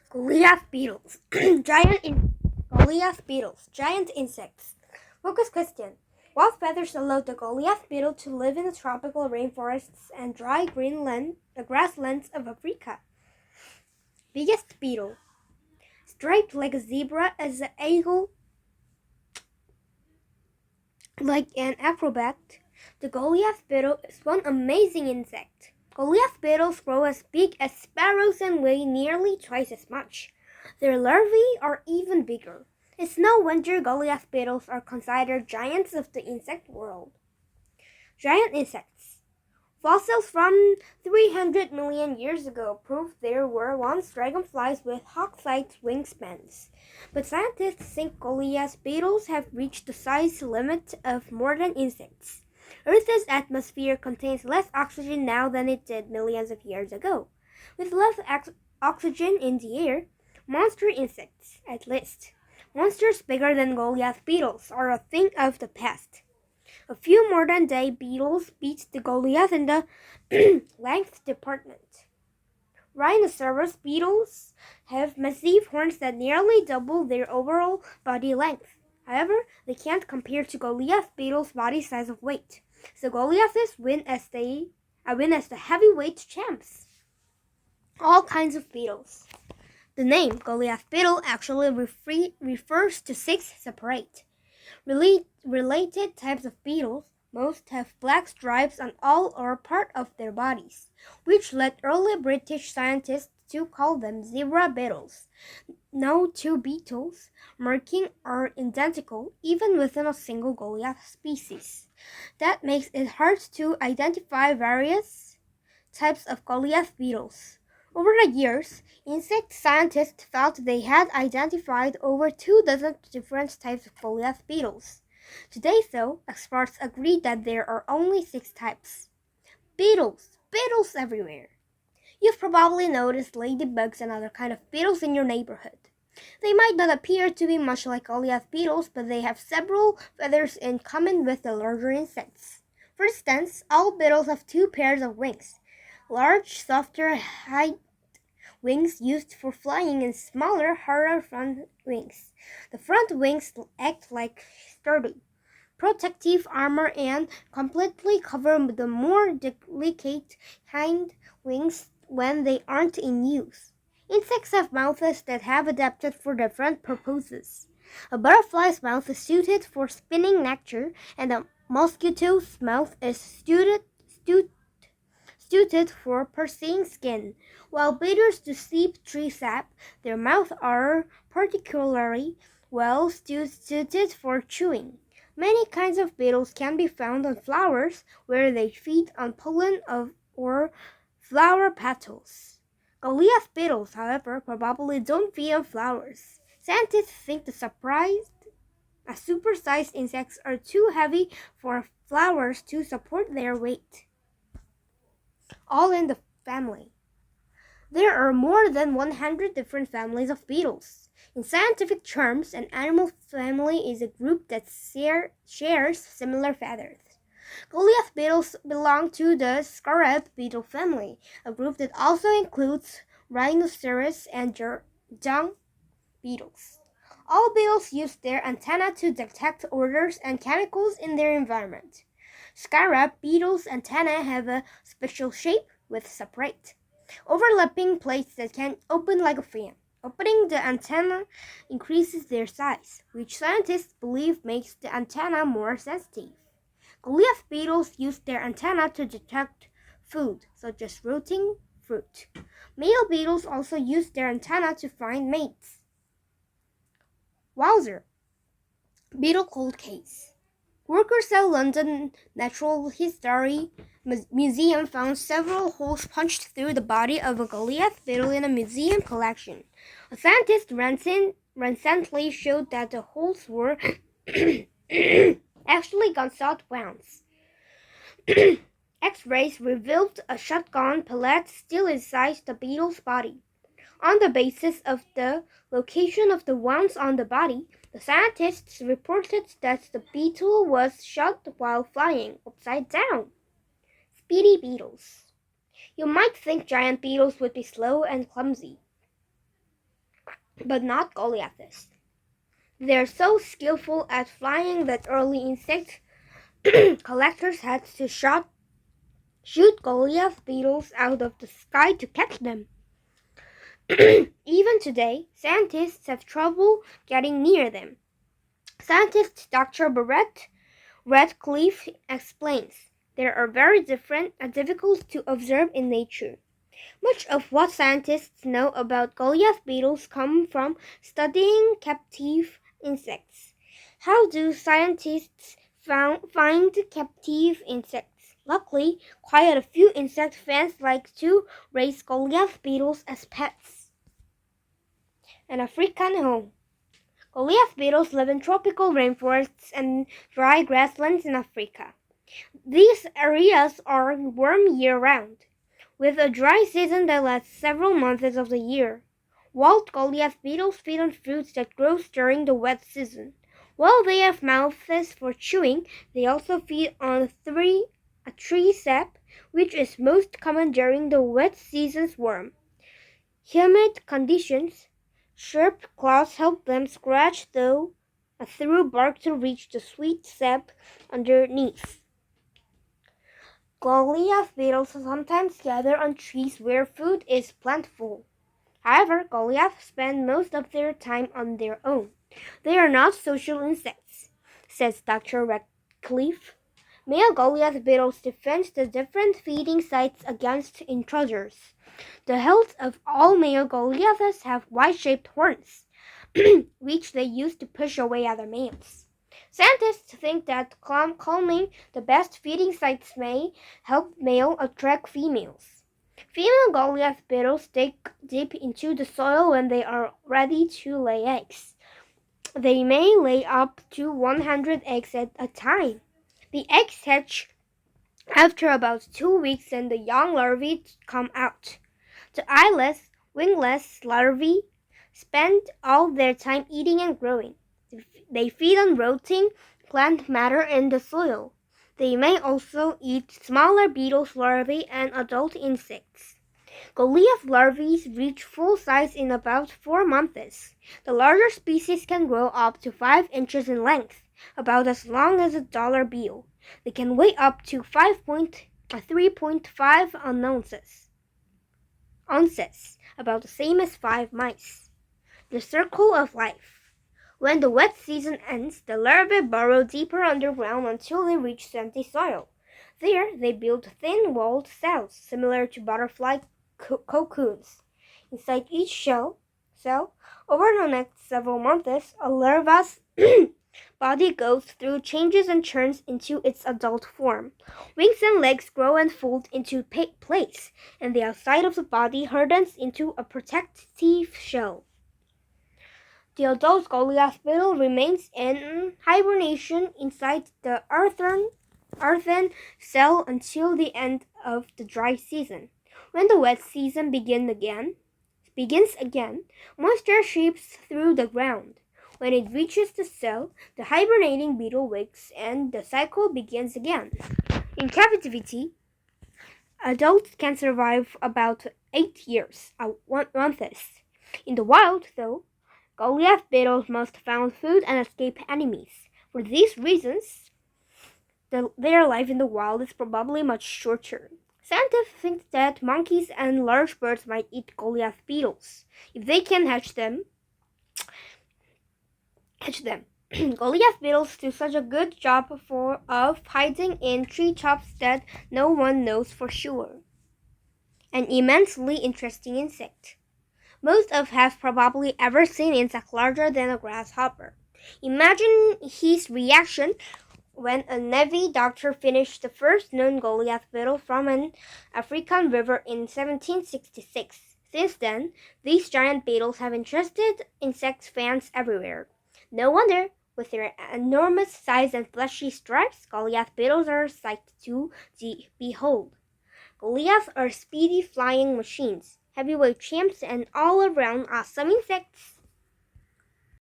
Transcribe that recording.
Goliath beetles. Goliath beetles. Giant insects. Focus question. What feathers allow the Goliath beetle to live in the tropical rainforests and dry grasslands of Africa? Biggest beetle. Striped like a zebra as an eagle, like an acrobat, the Goliath beetle is one amazing insect. Goliath beetles grow as big as sparrows and weigh nearly twice as much. Their larvae are even bigger. It's no wonder Goliath beetles are considered giants of the insect world. Giant insects. Fossils from 300 million years ago prove there were once dragonflies with hawk-like wingspans. But scientists think Goliath beetles have reached the size limit of modern insects. Earth's atmosphere contains less oxygen now than it did millions of years ago. With less oxygen in the air, monster insects, at least, monsters bigger than Goliath beetles, are a thing of the past. A few modern-day beetles beat the Goliath in the length department. Rhinoceros beetles have massive horns that nearly double their overall body length. However, they can't compare to Goliath beetles' body size of weight. So Goliaths win as the heavyweight champs. All kinds of beetles. The name Goliath beetle actually refers to 6 separate, related types of beetles. Most have black stripes on all or part of their bodies, which led early British scientists to call them zebra beetles. No two beetles markings are identical, even within a single Goliath species. That makes it hard to identify various types of Goliath beetles. Over the years, insect scientists felt they had identified over 24 different types of Goliath beetles. Today, though, experts agree that there are only 6 types. Beetles! Beetles everywhere! You've probably noticed ladybugs and other kind of beetles in your neighborhood. They might not appear to be much like Goliath beetles, but they have several feathers in common with the larger insects. For instance, all beetles have 2 pairs of wings. Large, softer hind wings used for flying and smaller, harder front wings. The front wings act like sturdy, protective armor and completely cover the more delicate hind wings when they aren't in use. Insects have mouths that have adapted for different purposes. A butterfly's mouth is suited for spinning nectar, and a mosquito's mouth is suited for piercing skin. While beetles to seep tree sap, their mouths are particularly well suited for chewing. Many kinds of beetles can be found on flowers, where they feed on pollen or flower petals. Goliath beetles, however, probably don't feed on flowers. Scientists think the supersized insects are too heavy for flowers to support their weight. All in the family. There are more than 100 different families of beetles. In scientific terms, an animal family is a group that shares similar feathers. Goliath beetles belong to the scarab beetle family, a group that also includes rhinoceros and dung beetles. All beetles use their antennae to detect odors and chemicals in their environment. Scarab beetles' antennae have a special shape with separate, overlapping plates that can open like a fan. Opening the antenna increases their size, which scientists believe makes the antenna more sensitive. Goliath beetles use their antennae to detect food, such as rotting fruit. Male beetles also use their antennae to find mates. Wowzer! Beetle Cold Case. Workers at London Natural History Museum found several holes punched through the body of a Goliath beetle in a museum collection. A scientist recently showed that the holes were actually gunshot wounds. X-rays revealed a shotgun pellet still inside the beetle's body. On the basis of the location of the wounds on the body, the scientists reported that the beetle was shot while flying upside down. Speedy beetles. You might think giant beetles would be slow and clumsy. but not Goliaths. They're so skillful at flying that early insect collectors had to shoot Goliath beetles out of the sky to catch them. Even today, scientists have trouble getting near them. Scientist Dr. Barrett Radcliffe explains, they are very different and difficult to observe in nature. Much of what scientists know about Goliath beetles come from studying captive insects. How do scientists find captive insects? Luckily, quite a few insect fans like to raise Goliath beetles as pets. An African home. Goliath beetles live in tropical rainforests and dry grasslands in Africa. These areas are warm year-round, with a dry season that lasts several months of the year. Wild Goliath beetles feed on fruits that grow during the wet season. While they have mouths for chewing, they also feed on tree sap, which is most common during the wet season's warm, humid conditions. Sharp claws help them scratch through bark to reach the sweet sap underneath. Goliath beetles sometimes gather on trees where food is plentiful. However, Goliaths spend most of their time on their own. They are not social insects, says Dr. Radcliffe. Male Goliath beetles defend the different feeding sites against intruders. The heads of all male Goliaths have Y-shaped horns, which they use to push away other males. Scientists think that calming the best feeding sites may help male attract females. Female Goliath beetles dig deep into the soil when they are ready to lay eggs. They may lay up to 100 eggs at a time. The eggs hatch after about 2 weeks and the young larvae come out. The eyeless, wingless larvae spend all their time eating and growing. They feed on rotting plant matter in the soil. They may also eat smaller beetles larvae and adult insects. Goliath larvae reach full size in about 4 months. The larger species can grow up to 5 inches in length, about as long as a dollar bill. They can weigh up to 3.5 ounces, about the same as 5 mice. The circle of life. When the wet season ends, the larvae burrow deeper underground until they reach sandy soil. There, they build thin-walled cells, similar to butterfly cocoons. Inside each cell, over the next several months, a larva's body goes through changes and turns into its adult form. Wings and legs grow and fold into place, and the outside of the body hardens into a protective shell. The adult Goliath beetle remains in hibernation inside the earthen cell until the end of the dry season. When the wet season begins again, moisture seeps through the ground. When it reaches the cell, the hibernating beetle wakes and the cycle begins again. In captivity, adults can survive about 8 years, months. In the wild, though, Goliath beetles must find food and escape enemies. For these reasons, their life in the wild is probably much shorter. Scientists think that monkeys and large birds might eat Goliath beetles if they can hatch them. Goliath beetles do such a good job of hiding in treetops that no one knows for sure. An immensely interesting insect. Most of have probably ever seen an insect larger than a grasshopper. Imagine his reaction when a Navy doctor finished the first known Goliath beetle from an African river in 1766. Since then, these giant beetles have interested insect fans everywhere. No wonder, with their enormous size and fleshy stripes, Goliath beetles are a sight to behold. Goliaths are speedy flying machines, heavyweight champs, and all-around awesome insects.